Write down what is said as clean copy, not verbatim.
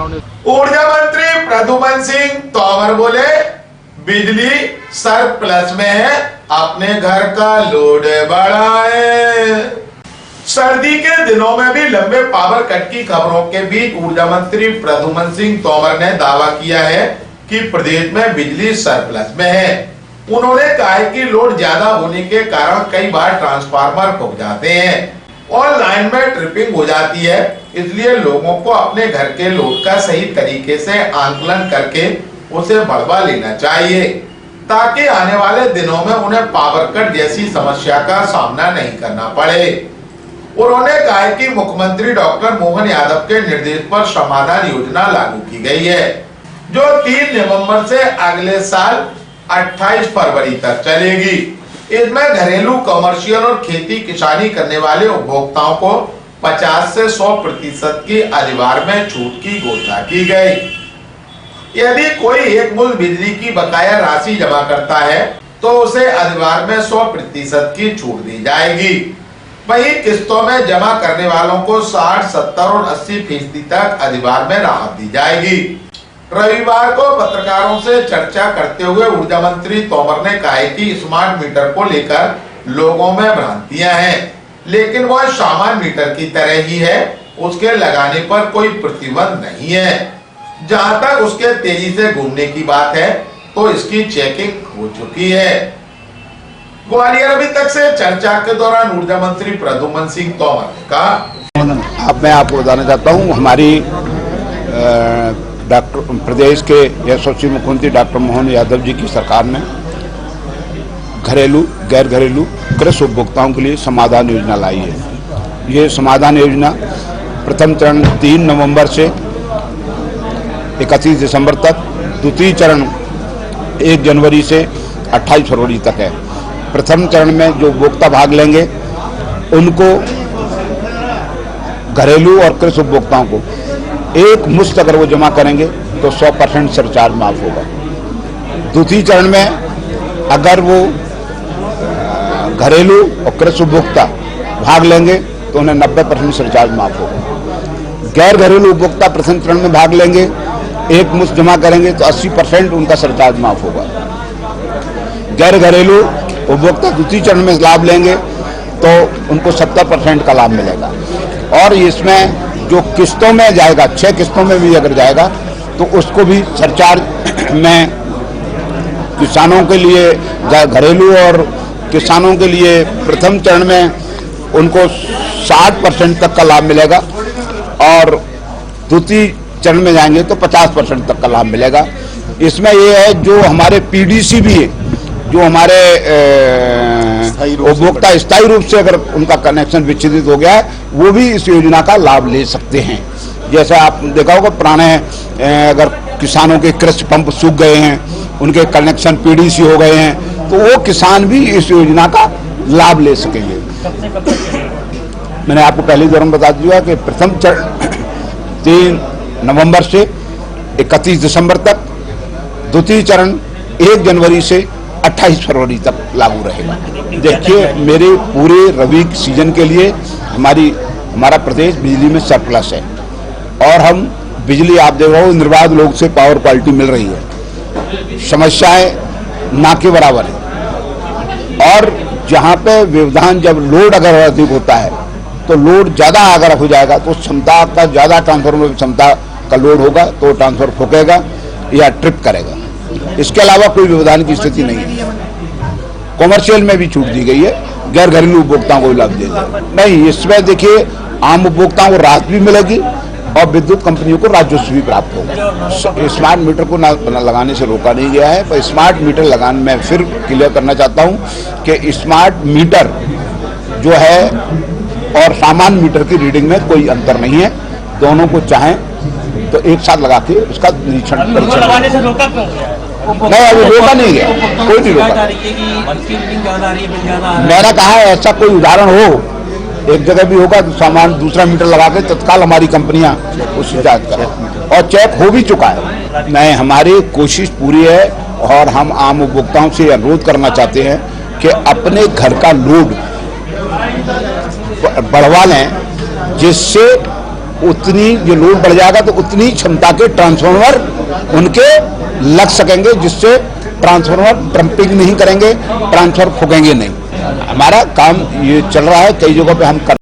उन्हें। ऊर्जा मंत्री प्रद्युमन सिंह तोमर बोले, बिजली सरप्लस में है, अपने घर का लोड बढ़ाए। सर्दी के दिनों में भी लंबे पावर कट की खबरों के बीच ऊर्जा मंत्री प्रद्युमन सिंह तोमर ने दावा किया है कि प्रदेश में बिजली सरप्लस में है। उन्होंने कहा है कि लोड ज्यादा होने के कारण कई बार ट्रांसफार्मर फूक जाते हैं और लाइन में ट्रिपिंग हो जाती है, इसलिए लोगों को अपने घर के लोड का सही तरीके से आंकलन करके उसे बढ़वा लेना चाहिए, ताकि आने वाले दिनों में उन्हें पावर कट जैसी समस्या का सामना नहीं करना पड़े। उन्होंने कहा कि मुख्यमंत्री डॉक्टर मोहन यादव के निर्देश पर समाधान योजना लागू की गई है, जो 3 नवंबर से अगले साल 28 फरवरी तक चलेगी। इसमें घरेलू, कमर्शियल और खेती किसानी करने वाले उपभोक्ताओं को 50 से 100% की अधिभार में छूट की घोषणा की गई। यदि कोई एक मुश्त बिजली की बकाया राशि जमा करता है तो उसे अधिभार में 100% की छूट दी जाएगी। वहीं किस्तों में जमा करने वालों को 60, 70 और 80% तक अधिभार में राहत दी जाएगी। रविवार को पत्रकारों से चर्चा करते हुए ऊर्जा मंत्री तोमर ने कहा कि स्मार्ट मीटर को लेकर लोगों में भ्रांतियां हैं, लेकिन वह सामान्य मीटर की तरह ही है, उसके लगाने पर कोई प्रतिबंध नहीं है। जहां तक उसके तेजी से घूमने की बात है तो इसकी चेकिंग हो चुकी है। ग्वालियर अभी तक से चर्चा के दौरान ऊर्जा मंत्री प्रद्युमन सिंह तोमर ने कहा, मैं आपको बताना चाहता हूँ, हमारी प्रदेश के यशस्वी मुख्यमंत्री डॉक्टर मोहन यादव जी की सरकार ने घरेलू, गैर घरेलू कृषि उपभोक्ताओं के लिए समाधान योजना लाई है। ये समाधान योजना प्रथम चरण 3 नवंबर से 31 दिसंबर तक, द्वितीय चरण 1 जनवरी से 28 फरवरी तक है। प्रथम चरण में जो उपभोक्ता भाग लेंगे उनको, घरेलू और कृषि उपभोक्ताओं को एक मुश्त अगर वो जमा करेंगे तो 100% सरचार्ज माफ होगा। द्वितीय चरण में अगर वो घरेलू और कृषि उपभोक्ता भाग लेंगे तो उन्हें 90% सरचार्ज माफ होगा। गैर घरेलू उपभोक्ता प्रथम चरण में भाग लेंगे, एक मुश्त जमा करेंगे तो 80% उनका सरचार्ज माफ होगा। गैर घरेलू उपभोक्ता द्वितीय चरण में लाभ लेंगे तो उनको 70% का लाभ मिलेगा। और इसमें जो किस्तों में जाएगा, 6 किस्तों में भी अगर जाएगा तो उसको भी सरचार्ज में किसानों के लिए, घरेलू और किसानों के लिए प्रथम चरण में उनको 60% तक का लाभ मिलेगा और द्वितीय चरण में जाएंगे तो 50% तक का लाभ मिलेगा। इसमें ये है जो हमारे पीडीसी भी है, जो हमारे उपभोक्ता स्थायी रूप से अगर उनका कनेक्शन विच्छेदित हो गया है, वो भी इस योजना का लाभ ले सकते हैं। जैसे आप देखा होगा, पुराने अगर किसानों के कृषि पंप सूख गए हैं, उनके कनेक्शन पीडीसी हो गए हैं, तो वो किसान भी इस योजना का लाभ ले सकेंगे। मैंने आपको पहले दौरान बता दिया कि प्रथम चरण 3 नवंबर से 31 दिसंबर तक, द्वितीय चरण 1 जनवरी से 28 फरवरी तक लागू रहेगा। देखिए, मेरे पूरे रबी सीजन के लिए हमारा प्रदेश बिजली में सरप्लस है और हम बिजली, आप देख रहे हो, निर्बाध लोग से पावर क्वालिटी मिल रही है। समस्याएं ना के बराबर है और जहां पे व्यवधान, जब लोड अगर अधिक होता है तो लोड ज़्यादा अगर हो जाएगा तो क्षमता का ज़्यादा, ट्रांसफार्मर क्षमता का लोड होगा तो ट्रांसफर फूकेगा या ट्रिप करेगा। इसके अलावा कोई व्यवधान की स्थिति नहीं है। कॉमर्शियल में भी छूट दी गई है, गैर घरेलू उपभोक्ताओं को भी लाभ दिया नहीं। इसमें देखिए, आम उपभोक्ताओं को राहत भी मिलेगी और विद्युत कंपनियों को राजस्व भी प्राप्त होगा। स्मार्ट मीटर को ना लगाने से रोका नहीं गया है, पर स्मार्ट मीटर लगाने में फिर क्लियर करना चाहता हूँ कि स्मार्ट मीटर जो है और सामान्य मीटर की रीडिंग में कोई अंतर नहीं है। दोनों को चाहें तो एक साथ लगा के उसका निरीक्षण लगाने से रोका क्यों गया? नहीं, अभी रोका नहीं गया, कोई नहीं रोका। मैंने कहा ऐसा कोई उदाहरण हो, एक जगह भी होगा तो सामान दूसरा मीटर लगा के तत्काल हमारी कंपनियां उसकी जांच करें और चेक हो भी चुका है। नहीं, हमारी कोशिश पूरी है और हम आम उपभोक्ताओं से अनुरोध करना चाहते हैं कि अपने घर का लोड बढ़वा लें, जिससे उतनी जो लोड बढ़ जाएगा तो उतनी क्षमता के ट्रांसफार्मर उनके लग सकेंगे, जिससे ट्रांसफार्मर ट्रम्पिंग नहीं करेंगे, ट्रांसफार्मर फूकेंगे नहीं। हमारा काम ये चल रहा है, कई जगहों पे हम कर